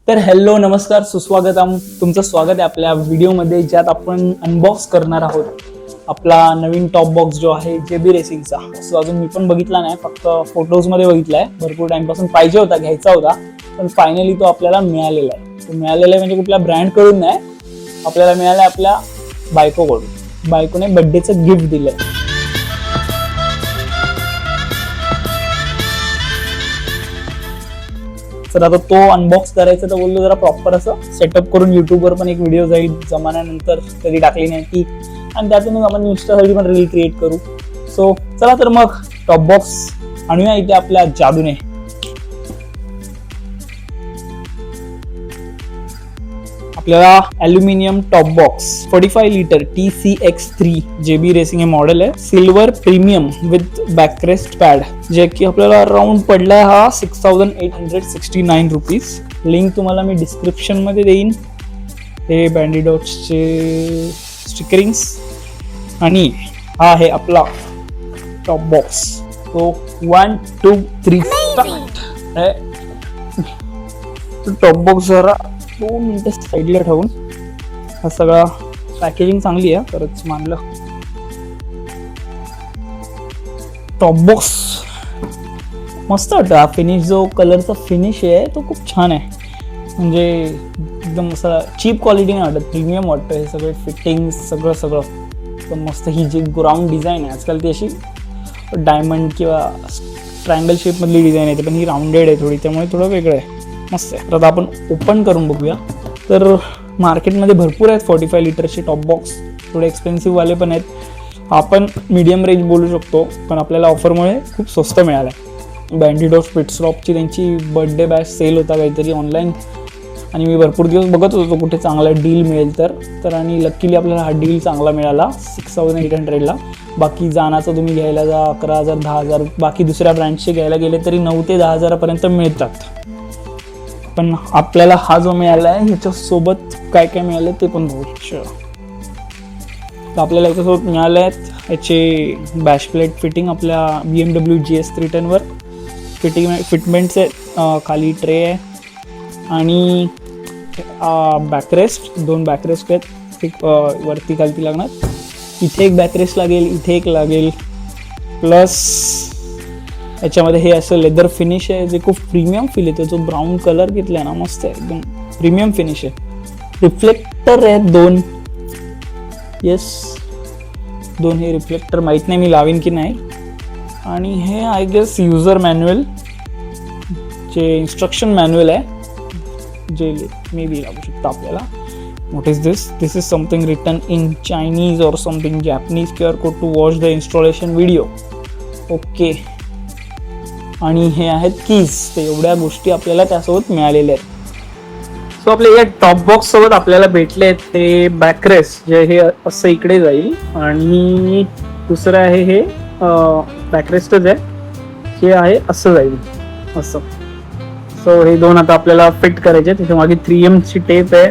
तर हॅलो नमस्कार सुस्वागतम, तुमचं स्वागत आहे आपल्या व्हिडिओमध्ये, ज्यात आपण अनबॉक्स करणार आहोत आपला नवीन टॉप बॉक्स जो आहे JB रेसिंगचा. सो अजून मी पण बघितला नाही, फक्त फोटोजमध्ये बघितलाय. भरपूर टाइमपासून पाहिजे होता, घ्यायचा होता, पण फायनली तो आपल्याला मिळालेला आहे. तो मिळालेला आहे म्हणजे कुठल्या ब्रँडकडून नाही, आपल्याला मिळाला आहे आपल्या बायकोकडून. बायकोने बर्थडेचं गिफ्ट दिलंय. तर आता तो अनबॉक्स करायचं, तर बोललो जरा प्रॉपर असं सेटअप करून युट्यूबवर पण एक व्हिडिओ जाईल, जमान्यानंतर कधी टाकली नाही ती, आणि त्यातूनच आपण इन्स्टासाठी पण रील क्रिएट करू. सो चला तर मग टॉप बॉक्स आणूया इथे आपल्या जादूने. आपल्याला aluminium top box 45 litre TCX3 JB racing हे मॉडेल आहे. सिल्वर प्रीमियम विथ बॅकरेस्ट पॅड, जे की आपल्याला अराउंड पडलाय हा 6869 रुपीज. लिंक तुम्हाला मी डिस्क्रिप्शन मध्ये देईन. हे बँडिडॉट्सचे स्टिकरिंग्स, आणि हा आहे आपला टॉप बॉक्स. तो 1 2 3 टॉप बॉक्स जरा 2 मिनिटं साईडला ठेवून, हा सगळा पॅकेजिंग चांगली आहे, खरंच मानलं. टॉप बॉक्स मस्त वाटतं. हा फिनिश, जो कलरचा फिनिश आहे तो खूप छान आहे. म्हणजे एकदम असं चीप क्वालिटी नाही वाटत, प्रीमियम वाटतं. हे सगळे फिटिंग सगळं एकदम मस्त. ही जी ग्राउंड डिझाईन आहे, आजकाल ती अशी डायमंड किंवा ट्रायंगल शेपमधली डिझाईन येते, पण ही राऊंडेड आहे थोडी, त्यामुळे थोडं वेगळं आहे, मस्त आहे. तर आता आपण ओपन करून बघूया. तर मार्केटमध्ये भरपूर आहेत 45 लिटरचे टॉप बॉक्स, थोडे एक्सपेन्सिव्ह वाले पण आहेत. आपण मीडियम रेंज बोलू शकतो, पण आपल्याला ऑफरमुळे खूप स्वस्त मिळाला आहे. बँडिडॉट्स पिटस्टॉपची त्यांची बर्थडे बॅच सेल होता काहीतरी ऑनलाईन, आणि मी भरपूर दिवस बघत होतो कुठे चांगला डील मिळेल तर आणि लकीली आपल्याला हा डील चांगला मिळाला 6800ला. बाकी जाण्याचं तुम्ही घ्यायला जा 11,000 10,000, बाकी दुसऱ्या ब्रँडचे घ्यायला गेले तरी 9 ते 10,000पर्यंत मिळतात. पण आपल्याला हा जो मिळाला आहे, ह्याच्यासोबत काय काय मिळालं ते पण बघू. तर आपल्याला याच्यासोबत मिळाले आहेत याचे बॅश प्लेट फिटिंग, आपल्या BMW GS 310वर फिटमेंट्स आहेत. खाली ट्रे आहे, आणि बॅकरेस्ट, 2 बॅकरेस्ट आहेत, एक वरती खालती लागणार. इथे एक बॅकरेस्ट लागेल, इथे एक लागेल. प्लस याच्यामध्ये हे असं लेदर फिनिश आहे, जे खूप प्रीमियम फील येतो. जो ब्राऊन कलर घेतला आहे ना, मस्त आहे, एकदम प्रीमियम फिनिश आहे. रिफ्लेक्टर आहेत 2, येस 2 हे रिफ्लेक्टर. माहीत नाही मी लावीन की नाही. आणि हे आय गेस युजर मॅन्युअल, जे इन्स्ट्रक्शन मॅन्युअल आहे, जे मे बी लागू शकतं आपल्याला. What is this? This is something written in Chinese और something Japanese. QR code to watch the installation video. Okay. आणि हे आहेत कीज. ते एवढ्या गोष्टी आपल्याला त्यासोबत मिळालेल्या आहेत. सो आपल्या या टॉप बॉक्स सोबत आपल्याला भेटले आहेत ते बॅकरेस्ट, जे हे असं इकडे जाईल, आणि दुसरं आहे हे बॅकरेस्टच आहे, हे आहे असं जाईल असं. सो हे 2 आता आपल्याला फिट करायचे. त्याच्या मागे 3Mची टेप आहे,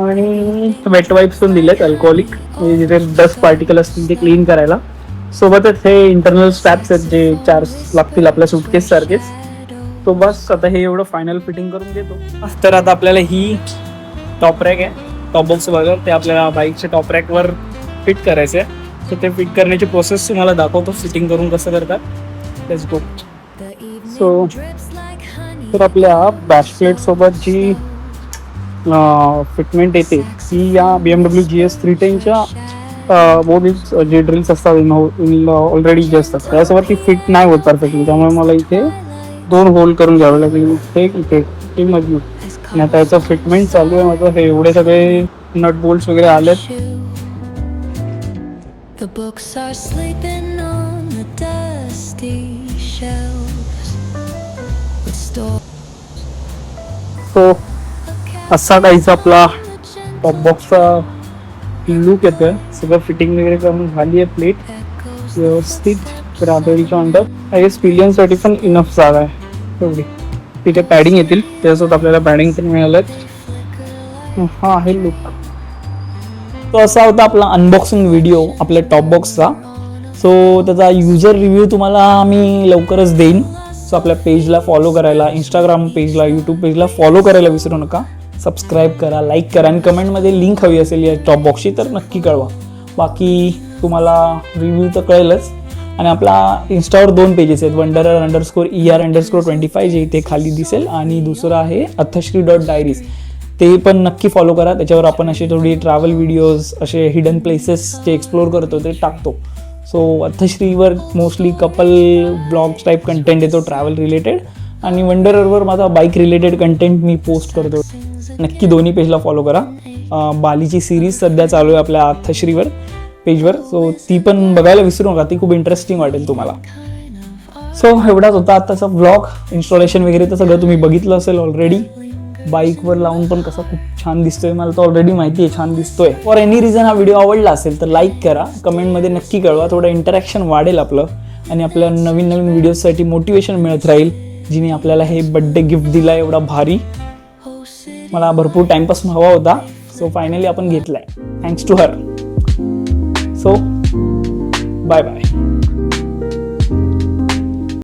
आणि वेट वाईप्स पण दिलेत अल्कोहोलिक, जिथे डस्ट पार्टिकल असतील ते क्लीन करायला. सोबतच हे इंटरनल स्ट्रॅप्स आहेत, जे चार्ज लागतील आपल्या सुटकेस सारखेच. तो बस आता हे एवढं फायनल फिटिंग करून देतो. तर आता आपल्याला ही टॉप रॅक आहे, टॉप बॉक्स बघा, ते आपल्याला बाईकच्या टॉप रॅकवर फिट करायचं आहे. सो ते फिट करण्याची प्रोसेस तुम्हाला दाखवतो, फिटिंग करून कसं करतात. Let's go. सो तर आपल्या बॅश प्लेट सोबत जी फिटमेंट येते, ती या BMW GS 310च्या जे ड्रिल्स असतात ऑलरेडी जे असतात त्यासोबत ती फिट नाही होत परफेक्टली. त्यामुळे मला इथे 2 होल करून घ्यावे लागेल, इथे मधून. आणि आता याचं फिटमेंट चालू आहे माझं. हे एवढे सगळे नट बोल्ट्स वगैरे आलेत. सो असा काहीचा आपला टॉप बॉक्सचा लुक येतोय. सगळं फिटिंग वगैरे करून झाली आहे. प्लेट व्यवस्थित राबेलच्या अंडर. आय गेस पिलियनसाठी पण इनफ जागा आहे तेवढी. तिथे पॅडिंग येतील, त्याच्यासोबत आपल्याला पॅडिंग पण मिळालं. हा आहे लुक. तो असा होता आपला अनबॉक्सिंग व्हिडिओ आपल्या टॉप बॉक्सचा. सो त्याचा युजर रिव्ह्यू तुम्हाला मी लवकरच देईन. सो आपल्या पेजला फॉलो करायला, इंस्टाग्राम पेजला, यूट्यूब पेजला फॉलो करायला विसरू नका. सबस्क्राईब करा, लाईक करा आणि कमेंटमध्ये लिंक हवी असेल या टॉप बॉक्सची तर नक्की कळवा. बाकी तुम्हाला रिव्ह्यू तर कळेलच. आणि आपला इंस्टावर 2 पेजेस आहेत, wanderer_er_25 जे इथे खाली दिसेल आणि दुसरं आहे athashri.diaries. ते पण नक्की फॉलो करा. त्याच्यावर आपण असे थोडी ट्रॅव्हल व्हिडिओज, असे हिडन प्लेसेस जे एक्सप्लोर करतो ते टाकतो. सो अथश्रीवर mostly couple blogs type content येतो ट्रॅव्हल रिलेटेड, आणि वंडररवर माझा बाईक रिलेटेड कंटेंट मी पोस्ट करतो. नक्की दोन्ही पेजला फॉलो करा. बालीची सिरीज सध्या चालू आहे आपल्या अथश्रीवर पेजवर, सो ती पण बघायला विसरू नका, ती खूप इंटरेस्टिंग वाटेल तुम्हाला. सो एवढाच होता आत्ताचा व्लॉग. इन्स्टॉलेशन वगैरे तर सगळं तुम्ही बघितलं असेल ऑलरेडी. बाईकवर लावून पण कसा खूप छान दिसतोय मला तर ऑलरेडी माहिती आहे, छान दिसतोय. फॉर एनी रिझन हा व्हिडिओ आवडला असेल तर लाईक करा, कमेंटमध्ये नक्की कळवा. थोडं इंटरॅक्शन वाढेल आपलं आणि आपल्या नवीन नवीन व्हिडिओजसाठी मोटिवेशन मिळत राहील. जिने आपल्याला हे बड्डे गिफ्ट दिला एवढा भारी, मला भरपूर टाईमपासून हवा होता. सो फायनली आपण घेतलाय, thanks to her. So bye bye.